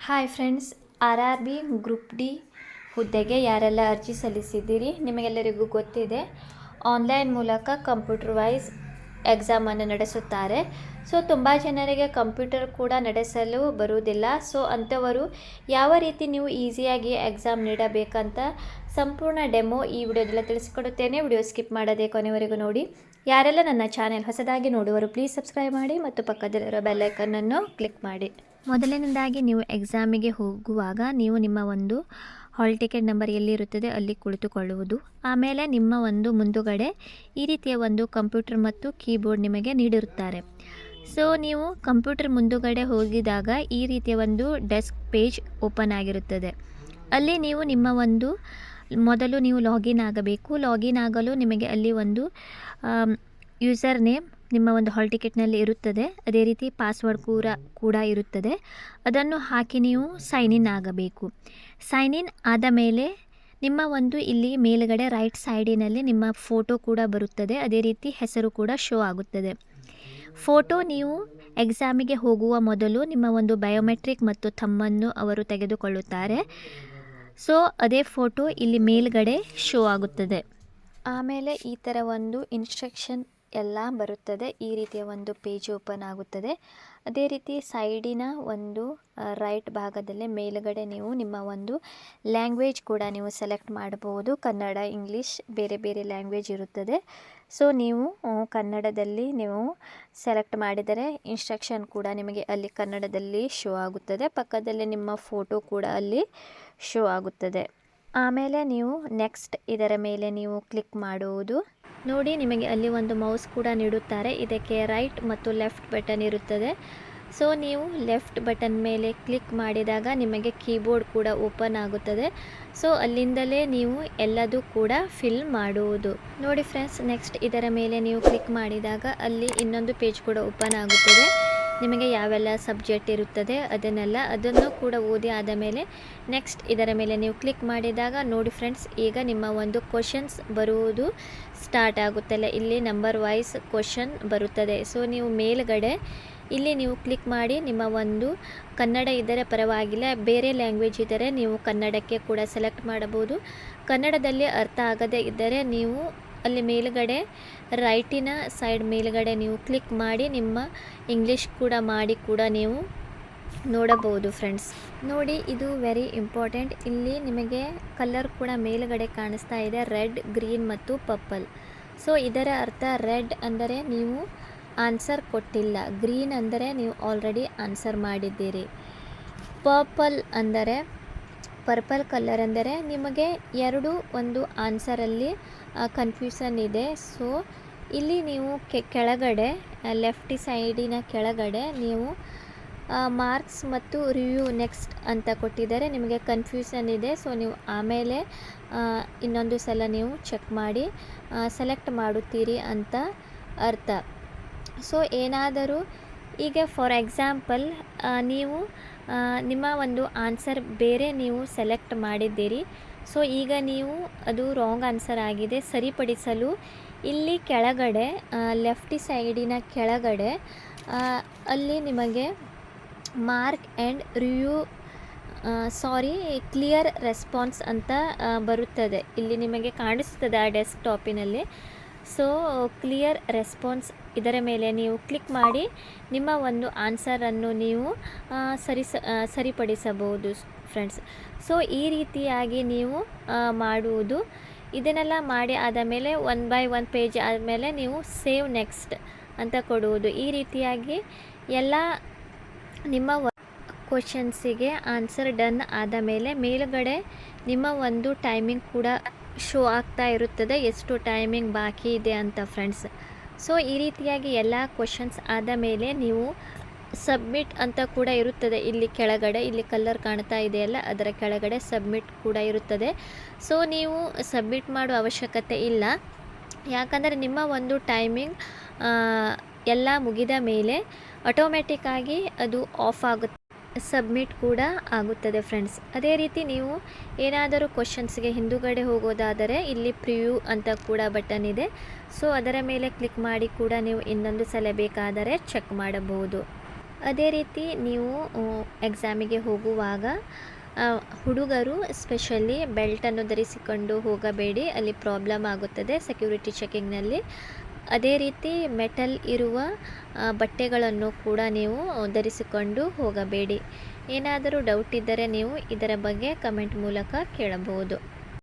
Hi friends, RRB group D ಹುದ್ದೆಗೆ ಯಾರೆಲ್ಲ ಅರ್ಜಿ ಸಲ್ಲಿಸಿದ್ದೀರಿ ನಿಮಗೆಲ್ಲರಿಗೂ ಗೊತ್ತಿದೆ. ಆನ್ಲೈನ್ ಮೂಲಕ ಕಂಪ್ಯೂಟರ್ ವೈಸ್ ಎಕ್ಸಾಮನ್ನು ನಡೆಸುತ್ತಾರೆ. ಸೊ ತುಂಬ ಜನರಿಗೆ ಕಂಪ್ಯೂಟರ್ ಕೂಡ ನಡೆಸಲು ಬರುವುದಿಲ್ಲ. ಸೊ ಅಂಥವರು ಯಾವ ರೀತಿ ನೀವು ಈಸಿಯಾಗಿ ಎಕ್ಸಾಮ್ ನೀಡಬೇಕಂತ ಸಂಪೂರ್ಣ ಡೆಮೋ ಈ ವಿಡಿಯೋದಲ್ಲಿ ತಿಳಿಸಿಕೊಡುತ್ತೇನೆ. ವಿಡಿಯೋ ಸ್ಕಿಪ್ ಮಾಡದೆ ಕೊನೆವರೆಗೂ ನೋಡಿ. ಯಾರೆಲ್ಲ ನನ್ನ ಚಾನೆಲ್ ಹೊಸದಾಗಿ ನೋಡುವರು ಪ್ಲೀಸ್ ಸಬ್ಸ್ಕ್ರೈಬ್ ಮಾಡಿ ಮತ್ತು ಪಕ್ಕದಲ್ಲಿರೋ ಬೆಲ್ಲೈಕನ್ನನ್ನು ಕ್ಲಿಕ್ ಮಾಡಿ. ಮೊದಲನೇದಾಗಿ ನೀವು ಎಕ್ಸಾಮಿಗೆ ಹೋಗುವಾಗ ನೀವು ನಿಮ್ಮ ಒಂದು ಹಾಲ್ ಟಿಕೆಟ್ ನಂಬರ್ ಎಲ್ಲಿರುತ್ತದೆ ಅಲ್ಲಿ ಕುಳಿತುಕೊಳ್ಳುವುದು. ಆಮೇಲೆ ನಿಮ್ಮ ಒಂದು ಮುಂದುಗಡೆ ಈ ರೀತಿಯ ಒಂದು ಕಂಪ್ಯೂಟರ್ ಮತ್ತು ಕೀಬೋರ್ಡ್ ನಿಮಗೆ ನೀಡಿರುತ್ತಾರೆ. ಸೊ ನೀವು ಕಂಪ್ಯೂಟರ್ ಮುಂದುಗಡೆ ಹೋಗಿದಾಗ ಈ ರೀತಿಯ ಒಂದು ಡೆಸ್ಕ್ ಪೇಜ್ ಓಪನ್ ಆಗಿರುತ್ತದೆ. ಅಲ್ಲಿ ನೀವು ನಿಮ್ಮ ಒಂದು ಮೊದಲು ನೀವು ಲಾಗಿನ್ ಆಗಬೇಕು. ಲಾಗಿನ್ ಆಗಲು ನಿಮಗೆ ಅಲ್ಲಿ ಒಂದು ಯೂಸರ್ ನೇಮ್ ನಿಮ್ಮ ಒಂದು ಹಾಲ್ ಟಿಕೆಟ್ನಲ್ಲಿ ಇರುತ್ತದೆ. ಅದೇ ರೀತಿ ಪಾಸ್ವರ್ಡ್ ಕೂಡ ಇರುತ್ತದೆ. ಅದನ್ನು ಹಾಕಿ ನೀವು ಸೈನ್ ಇನ್ ಆಗಬೇಕು. ಸೈನ್ ಇನ್ ಆದ ಮೇಲೆ ನಿಮ್ಮ ಒಂದು ಇಲ್ಲಿ ಮೇಲುಗಡೆ ರೈಟ್ ಸೈಡಿನಲ್ಲಿ ನಿಮ್ಮ ಫೋಟೋ ಕೂಡ ಬರುತ್ತದೆ. ಅದೇ ರೀತಿ ಹೆಸರು ಕೂಡ ಶೋ ಆಗುತ್ತದೆ. ಫೋಟೋ ನೀವು ಎಕ್ಸಾಮಿಗೆ ಹೋಗುವ ಮೊದಲು ನಿಮ್ಮ ಒಂದು ಬಯೋಮೆಟ್ರಿಕ್ ಮತ್ತು ಥಂಬನ್ನು ಅವರು ತೆಗೆದುಕೊಳ್ಳುತ್ತಾರೆ. ಸೊ ಅದೇ ಫೋಟೋ ಇಲ್ಲಿ ಮೇಲ್ಗಡೆ ಶೋ ಆಗುತ್ತದೆ. ಆಮೇಲೆ ಈ ಥರ ಒಂದು ಇನ್ಸ್ಟ್ರಕ್ಷನ್ ಎಲ್ಲ ಬರುತ್ತದೆ. ಈ ರೀತಿಯ ಒಂದು ಪೇಜ್ ಓಪನ್ ಆಗುತ್ತದೆ. ಅದೇ ರೀತಿ ಸೈಡಿನ ಒಂದು ರೈಟ್ ಭಾಗದಲ್ಲೇ ಮೇಲುಗಡೆ ನೀವು ನಿಮ್ಮ ಒಂದು ಲ್ಯಾಂಗ್ವೇಜ್ ಕೂಡ ನೀವು ಸೆಲೆಕ್ಟ್ ಮಾಡಬಹುದು. ಕನ್ನಡ, ಇಂಗ್ಲೀಷ್, ಬೇರೆ ಬೇರೆ ಲ್ಯಾಂಗ್ವೇಜ್ ಇರುತ್ತದೆ. ಸೊ ನೀವು ಕನ್ನಡದಲ್ಲಿ ನೀವು ಸೆಲೆಕ್ಟ್ ಮಾಡಿದರೆ ಇನ್ಸ್ಟ್ರಕ್ಷನ್ ಕೂಡ ನಿಮಗೆ ಅಲ್ಲಿ ಕನ್ನಡದಲ್ಲಿ ಶೋ ಆಗುತ್ತದೆ. ಪಕ್ಕದಲ್ಲಿ ನಿಮ್ಮ ಫೋಟೋ ಕೂಡ ಅಲ್ಲಿ ಶೋ ಆಗುತ್ತದೆ. ಆಮೇಲೆ ನೀವು ನೆಕ್ಸ್ಟ್ ಇದರ ಮೇಲೆ ನೀವು ಕ್ಲಿಕ್ ಮಾಡುವುದು. ನೋಡಿ, ನಿಮಗೆ ಅಲ್ಲಿ ಒಂದು ಮೌಸ್ ಕೂಡ ನೀಡುತ್ತಾರೆ. ಇದಕ್ಕೆ ರೈಟ್ ಮತ್ತು ಲೆಫ್ಟ್ ಬಟನ್ ಇರುತ್ತದೆ. ಸೊ ನೀವು ಲೆಫ್ಟ್ ಬಟನ್ ಮೇಲೆ ಕ್ಲಿಕ್ ಮಾಡಿದಾಗ ನಿಮಗೆ ಕೀಬೋರ್ಡ್ ಕೂಡ ಓಪನ್ ಆಗುತ್ತದೆ. ಸೊ ಅಲ್ಲಿಂದಲೇ ನೀವು ಎಲ್ಲದೂ ಕೂಡ ಫಿಲ್ ಮಾಡುವುದು. ನೋಡಿ ಫ್ರೆಂಡ್ಸ್, ನೆಕ್ಸ್ಟ್ ಇದರ ಮೇಲೆ ನೀವು ಕ್ಲಿಕ್ ಮಾಡಿದಾಗ ಅಲ್ಲಿ ಇನ್ನೊಂದು ಪೇಜ್ ಕೂಡ ಓಪನ್ ಆಗುತ್ತದೆ. ನಿಮಗೆ ಯಾವೆಲ್ಲ ಸಬ್ಜೆಕ್ಟ್ ಇರುತ್ತದೆ ಅದನ್ನು ಕೂಡ ಓದಿ ಆದ ಮೇಲೆ ನೆಕ್ಸ್ಟ್ ಇದರ ಮೇಲೆ ನೀವು ಕ್ಲಿಕ್ ಮಾಡಿದಾಗ ನೋಡಿ ಫ್ರೆಂಡ್ಸ್, ಈಗ ನಿಮ್ಮ ಒಂದು ಕ್ವಶನ್ಸ್ ಬರುವುದು ಸ್ಟಾರ್ಟ್ ಆಗುತ್ತಲ್ಲ. ಇಲ್ಲಿ ನಂಬರ್ ವೈಸ್ ಕ್ವಶನ್ ಬರುತ್ತದೆ. ಸೊ ನೀವು ಮೇಲ್ಗಡೆ ಇಲ್ಲಿ ನೀವು ಕ್ಲಿಕ್ ಮಾಡಿ ನಿಮ್ಮ ಒಂದು ಕನ್ನಡ ಇದ್ದರೆ ಪರವಾಗಿಲ್ಲ, ಬೇರೆ ಲ್ಯಾಂಗ್ವೇಜ್ ಇದ್ದರೆ ನೀವು ಕನ್ನಡಕ್ಕೆ ಕೂಡ ಸೆಲೆಕ್ಟ್ ಮಾಡಬಹುದು. ಕನ್ನಡದಲ್ಲಿ ಅರ್ಥ ಆಗದೇ ಇದ್ದರೆ ನೀವು ಅಲ್ಲಿ ಮೇಲುಗಡೆ ರೈಟಿನ ಸೈಡ್ ಮೇಲುಗಡೆ ನೀವು ಕ್ಲಿಕ್ ಮಾಡಿ ನಿಮ್ಮ ಇಂಗ್ಲೀಷ್ ಕೂಡ ಮಾಡಿ ಕೂಡ ನೀವು ನೋಡಬಹುದು ಫ್ರೆಂಡ್ಸ್. ನೋಡಿ, ಇದು ವೆರಿ ಇಂಪಾರ್ಟೆಂಟ್. ಇಲ್ಲಿ ನಿಮಗೆ ಕಲರ್ ಕೂಡ ಮೇಲುಗಡೆ ಕಾಣಿಸ್ತಾ ಇದೆ, ರೆಡ್, ಗ್ರೀನ್ ಮತ್ತು ಪರ್ಪಲ್. ಸೊ ಇದರ ಅರ್ಥ ರೆಡ್ ಅಂದರೆ ನೀವು ಆನ್ಸರ್ ಕೊಟ್ಟಿಲ್ಲ, ಗ್ರೀನ್ ಅಂದರೆ ನೀವು ಆಲ್ರೆಡಿ ಆನ್ಸರ್ ಮಾಡಿದ್ದೀರಿ, ಪರ್ಪಲ್ ಕಲರ್ ಅಂದರೆ ನಿಮಗೆ ಎರಡು ಒಂದು ಆನ್ಸರಲ್ಲಿ ಕನ್ಫ್ಯೂಷನ್ ಇದೆ. ಸೊ ಇಲ್ಲಿ ನೀವು ಕೆಳಗಡೆ ಲೆಫ್ಟ್ ಸೈಡಿನ ಕೆಳಗಡೆ ನೀವು ಮಾರ್ಕ್ಸ್ ಮತ್ತು ರಿವ್ಯೂ ನೆಕ್ಸ್ಟ್ ಅಂತ ಕೊಟ್ಟಿದ್ದಾರೆ. ನಿಮಗೆ ಕನ್ಫ್ಯೂಷನ್ ಇದೆ. ಸೊ ನೀವು ಆಮೇಲೆ ಇನ್ನೊಂದು ಸಲ ನೀವು ಚೆಕ್ ಮಾಡಿ ಸೆಲೆಕ್ಟ್ ಮಾಡುತ್ತೀರಿ ಅಂತ ಅರ್ಥ. ಸೊ ಏನಾದರೂ ಈಗ ಫಾರ್ ಎಕ್ಸಾಂಪಲ್ ನೀವು ನಿಮ್ಮ ಒಂದು ಆನ್ಸರ್ ಬೇರೆ ನೀವು ಸೆಲೆಕ್ಟ್ ಮಾಡಿದ್ದೀರಿ. ಸೊ ಈಗ ನೀವು ಅದು ರಾಂಗ್ ಆನ್ಸರ್ ಆಗಿದೆ, ಸರಿಪಡಿಸಲು ಇಲ್ಲಿ ಕೆಳಗಡೆ ಲೆಫ್ಟ್ ಸೈಡಿನ ಕೆಳಗಡೆ ಅಲ್ಲಿ ನಿಮಗೆ mark and review clear response ಅಂತ ಬರುತ್ತದೆ. ಇಲ್ಲಿ ನಿಮಗೆ ಕಾಣಿಸ್ತದೆ ಆ ಡೆಸ್ಕ್ಟಾಪಿನಲ್ಲಿ. ಸೊ ಕ್ಲಿಯರ್ ರೆಸ್ಪಾನ್ಸ್ ಇದರ ಮೇಲೆ ನೀವು ಕ್ಲಿಕ್ ಮಾಡಿ ನಿಮ್ಮ ಒಂದು ಆನ್ಸರನ್ನು ನೀವು ಸರಿಪಡಿಸಬಹುದು ಫ್ರೆಂಡ್ಸ್. ಸೊ ಈ ರೀತಿಯಾಗಿ ನೀವು ಮಾಡುವುದು. ಇದನ್ನೆಲ್ಲ ಮಾಡಿ ಆದ ಮೇಲೆ 1 by 1 ಪೇಜ್ ಆದಮೇಲೆ ನೀವು ಸೇವ್ ನೆಕ್ಸ್ಟ್ ಅಂತ ಕೊಡುವುದು. ಈ ರೀತಿಯಾಗಿ ಎಲ್ಲ ನಿಮ್ಮ ಕ್ವಶನ್ಸಿಗೆ ಆನ್ಸರ್ ಡನ್ ಆದ ಮೇಲೆ ಮೇಲುಗಡೆ ನಿಮ್ಮ ಒಂದು ಟೈಮಿಂಗ್ ಕೂಡ ಶೋ ಆಗ್ತಾ ಇರುತ್ತದೆ, ಎಷ್ಟು ಟೈಮಿಂಗ್ ಬಾಕಿ ಇದೆ ಅಂತ ಫ್ರೆಂಡ್ಸ್. ಸೊ ಈ ರೀತಿಯಾಗಿ ಎಲ್ಲ ಕ್ವಶನ್ಸ್ ಆದ ಮೇಲೆ ನೀವು ಸಬ್ಮಿಟ್ ಅಂತ ಕೂಡ ಇರುತ್ತದೆ. ಇಲ್ಲಿ ಕೆಳಗಡೆ ಇಲ್ಲಿ ಕಲರ್ ಕಾಣ್ತಾ ಇದೆಯಲ್ಲ, ಅದರ ಕೆಳಗಡೆ ಸಬ್ಮಿಟ್ ಕೂಡ ಇರುತ್ತದೆ. ಸೊ ನೀವು ಸಬ್ಮಿಟ್ ಮಾಡೋ ಅವಶ್ಯಕತೆ ಇಲ್ಲ, ಯಾಕಂದರೆ ನಿಮ್ಮ ಒಂದು ಟೈಮಿಂಗ್ ಎಲ್ಲ ಮುಗಿದ ಮೇಲೆ ಆಟೋಮೆಟಿಕ್ಕಾಗಿ ಅದು ಆಫ್ ಆಗುತ್ತೆ, ಸಬ್ಮಿಟ್ ಕೂಡ ಆಗುತ್ತದೆ ಫ್ರೆಂಡ್ಸ್. ಅದೇ ರೀತಿ ನೀವು ಏನಾದರೂ ಕ್ವಶನ್ಸ್ಗೆ ಹಿಂದುಗಡೆ ಹೋಗೋದಾದರೆ ಇಲ್ಲಿ ಪ್ರಿವ್ಯೂ ಅಂತ ಕೂಡ ಬಟನ್ ಇದೆ. ಸೊ ಅದರ ಮೇಲೆ ಕ್ಲಿಕ್ ಮಾಡಿ ಕೂಡ ನೀವು ಇನ್ನೊಂದು ಸಲ ಬೇಕಾದರೆ ಚೆಕ್ ಮಾಡಬಹುದು. ಅದೇ ರೀತಿ ನೀವು ಎಕ್ಸಾಮಿಗೆ ಹೋಗುವಾಗ ಹುಡುಗರು ಸ್ಪೆಷಲಿ ಬೆಲ್ಟನ್ನು ಧರಿಸಿಕೊಂಡು ಹೋಗಬೇಡಿ, ಅಲ್ಲಿ ಪ್ರಾಬ್ಲಮ್ ಆಗುತ್ತದೆ ಸೆಕ್ಯೂರಿಟಿ ಚೆಕಿಂಗ್ನಲ್ಲಿ. ಅದೇ ರೀತಿ ಮೆಟಲ್ ಇರುವ ಬಟ್ಟೆಗಳನ್ನು ಕೂಡ ನೀವು ಧರಿಸಿಕೊಂಡು ಹೋಗಬೇಡಿ. ಏನಾದರೂ ಡೌಟ್ ಇದ್ದರೆ ನೀವು ಇದರ ಬಗ್ಗೆ ಕಮೆಂಟ್ ಮೂಲಕ ಕೇಳಬಹುದು.